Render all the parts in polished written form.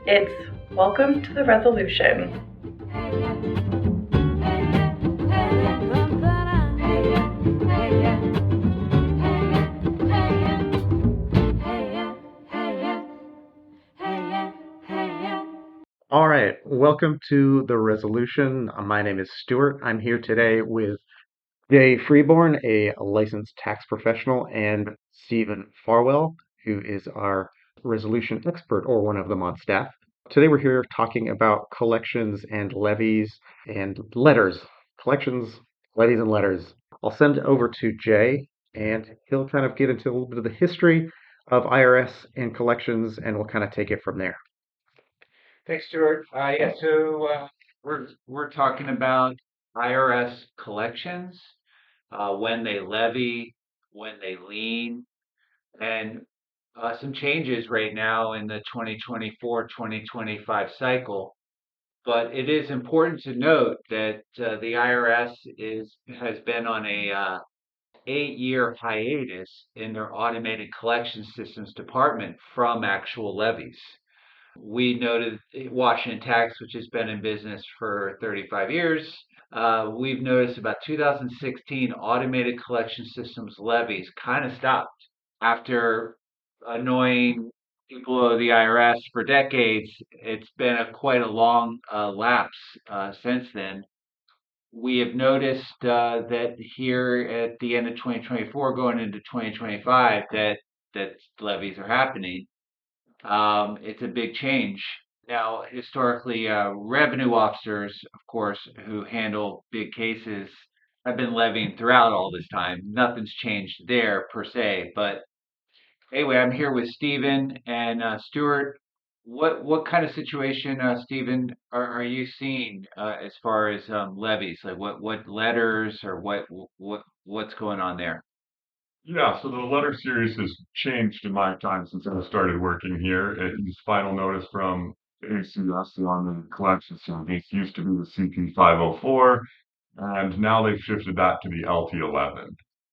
It's Welcome to the Resolution. All right, welcome to the resolution. My name is Stuart. I'm here today with Jay Freeborne, a licensed tax professional, and Stephen Farwell, who is our resolution expert or one of them on staff. Today we're here talking about collections and levies and letters. Collections, levies, and letters. I'll send it over to Jay, and he'll kind of get into a little bit of the history of IRS and collections, and we'll kind of take it from there. Thanks, Stuart. We're talking about IRS collections, when they levy, when they lien, and some changes right now in the 2024-2025 cycle. But it is important to note that the IRS has been on a 8-year hiatus in their automated collection systems department from actual levies. We noted Washington Tax, which has been in business for 35 years. We've noticed about 2016 automated collection systems levies kind of stopped after annoying people of the IRS for decades. It's been quite a long lapse since then. We have noticed that here at the end of 2024, going into 2025, that levies are happening. It's a big change. Now, historically, revenue officers, of course, who handle big cases, have been levying throughout all this time. Nothing's changed there per se. But anyway, I'm here with Stephen and Stuart. What kind of situation, Stephen, are you seeing as far as levies? Like what letters or what's going on there? Yeah, so the letter series has changed in my time since I started working here. It is final notice from ACS, the Automated Collection Service. Used to be the CP 504, and now they've shifted that to the LT11.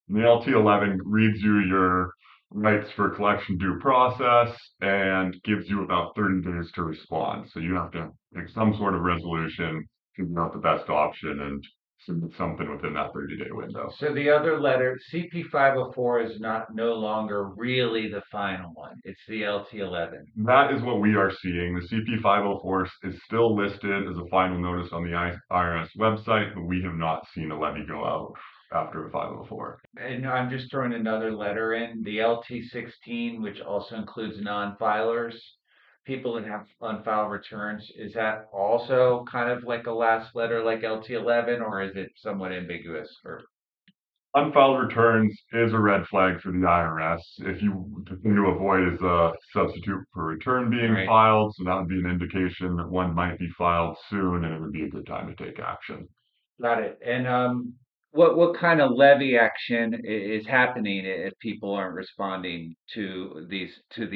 And the LT11 reads you your rights for collection due process and gives you about 30 days to respond. So you have to make some sort of resolution, figure out the best option, and submit something within that 30-day window. So the other letter, CP 504, is no longer really the final one. It's the LT11. That is what we are seeing. The CP 504 is still listed as a final notice on the IRS website, but we have not seen a levy go out after the 504. And I'm just throwing another letter in, the LT16, which also includes non-filers, people that have unfiled returns. Is that also kind of like a last letter like LT11, or is it somewhat ambiguous? Or Unfiled returns is a red flag for the IRS. The thing to avoid is a substitute for return being Right. filed, so that would be an indication that one might be filed soon, and it would be a good time to take action. Got it. And what kind of levy action is happening if people aren't responding to the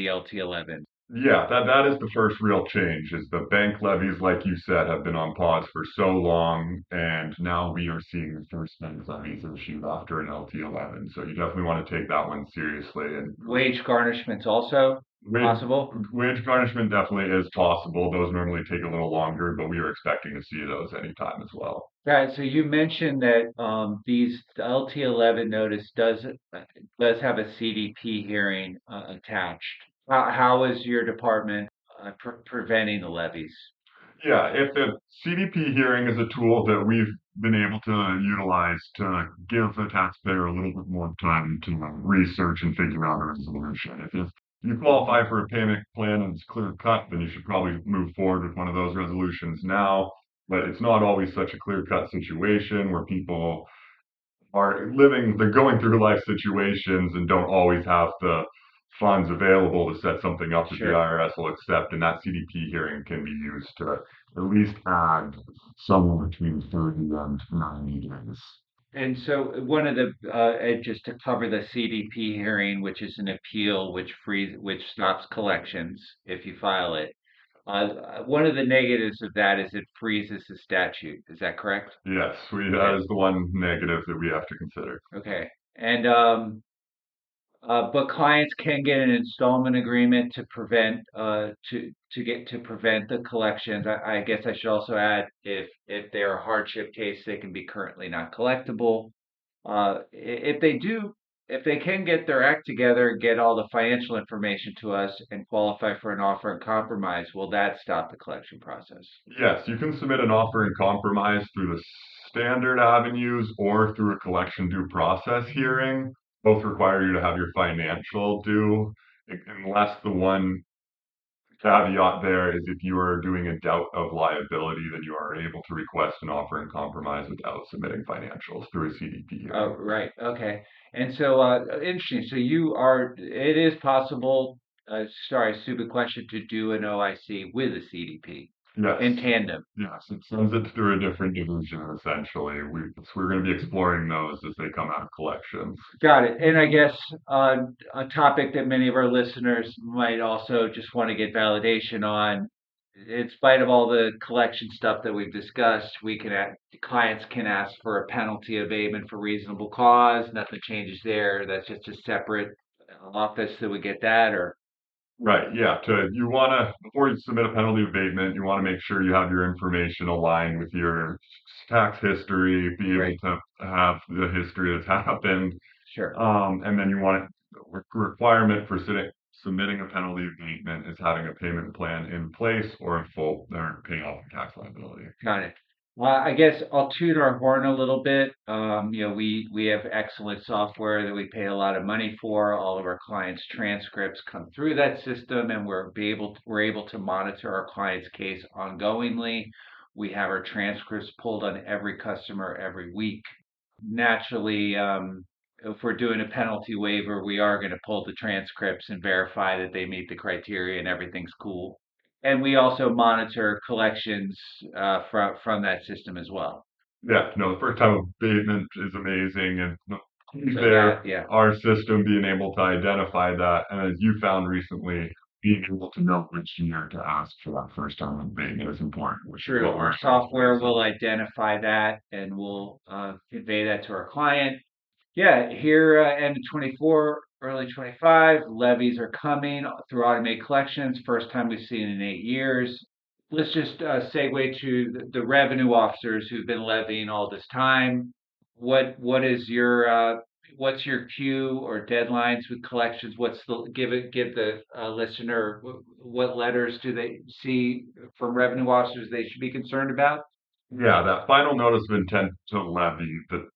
LT11? Yeah, that is the first real change, is the bank levies, like you said, have been on pause for so long, and now we are seeing the first bank levies issued after an LT11. So you definitely want to take that one seriously. And Wage garnishment's also possible? wage garnishment definitely is possible. Those normally take a little longer, but we are expecting to see those anytime as well. Right. So you mentioned that the LT11 notice does have a CDP hearing attached. How is your department preventing the levies? Yeah, if the CDP hearing is a tool that we've been able to utilize to give the taxpayer a little bit more time to research and figure out a resolution. If you qualify for a payment plan and it's clear cut, then you should probably move forward with one of those resolutions now. But it's not always such a clear cut situation where people they're going through life situations and don't always have the funds available to set something up that Sure. the IRS will accept, and that CDP hearing can be used to at least add somewhere between 30 and 90 days. And so one of the just to cover the CDP hearing, which is an appeal which stops collections if you file it. One of the negatives of that is it freezes the statute. Is that correct? Yes, that is the one negative that we have to consider. Okay. And But clients can get an installment agreement to prevent to prevent the collections. I guess I should also add if they're a hardship case, they can be currently not collectible. If they do, if they can get their act together, get all the financial information to us, and qualify for an offer and compromise, will that stop the collection process? Yes, you can submit an offer in compromise through the standard avenues or through a collection due process hearing. Both require you to have your financial due, unless the one caveat there is if you are doing a doubt of liability, then you are able to request an offer in compromise without submitting financials through a CDP Oh, hearing. right. Okay. And so, interesting. So it is possible, sorry, stupid question, to do an OIC with a CDP in Yes, tandem. yes, it sends it through a different division essentially. We're going to be exploring those as they come out of collections. Got it. And I guess a topic that many of our listeners might also just want to get validation on, in spite of all the collection stuff that we've discussed, clients can ask for a penalty abatement for reasonable cause. Nothing changes there. That's just a separate office that would get that, or Right, yeah. You want to, before you submit a penalty abatement, you want to make sure you have your information aligned with your tax history, be able right. to have the history that's happened. Sure. And then you want requirement for submitting a penalty abatement is having a payment plan in place or in full, or paying off the tax liability. Got it. Well, I guess I'll toot our horn a little bit. We have excellent software that we pay a lot of money for. All of our clients' transcripts come through that system, and we're able to monitor our client's case ongoingly. We have our transcripts pulled on every customer every week. Naturally, if we're doing a penalty waiver, we are going to pull the transcripts and verify that they meet the criteria and everything's cool. And we also monitor collections from that system as well. Yeah, no, the first time abatement is amazing, and the key So there, yeah, our system being able to identify that, and as you found recently, being able to know which year to ask for that first time abatement is important, which is true. what Our we're software emphasizing. will identify that, and we'll convey that to our client. Yeah, here end of 24, early 25, levies are coming through automated collections. First time we've seen in 8 years. Let's just segue to the revenue officers who've been levying all this time. What is your what's your queue or deadlines with collections? What's the give the listener what letters do they see from revenue officers they should be concerned about? Yeah, that final notice of intent to levy, the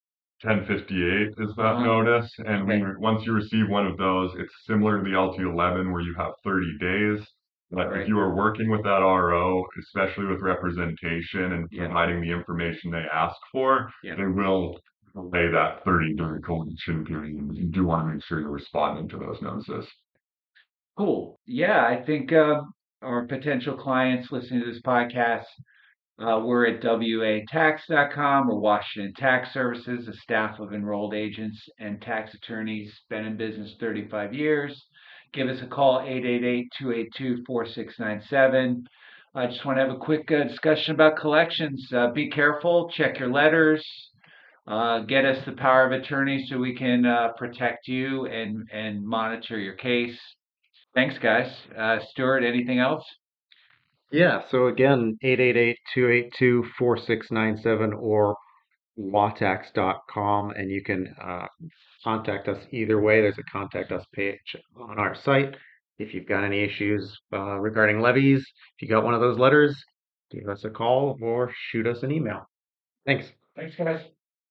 1058 is that Uh-huh. notice, and Okay. once you receive one of those, it's similar to the LT11 where you have 30 days. All But if right. you are working with that RO, especially with representation and Yeah. providing the information they ask for, Yeah. they will delay that 30-day collection period. You do want to make sure you're responding to those notices. Cool. Yeah, I think our potential clients listening to this podcast, we're at watax.com or Washington Tax Services, a staff of enrolled agents and tax attorneys, been in business 35 years. Give us a call, 888-282-4697. I just want to have a quick discussion about collections. Be careful, check your letters, get us the power of attorney so we can protect you and monitor your case. Thanks, guys. Stuart, anything else? Yeah, so again, 888-282-4697 or watax.com, and you can contact us either way. There's a contact us page on our site. If you've got any issues regarding levies, if you got one of those letters, give us a call or shoot us an email. Thanks. Thanks, guys.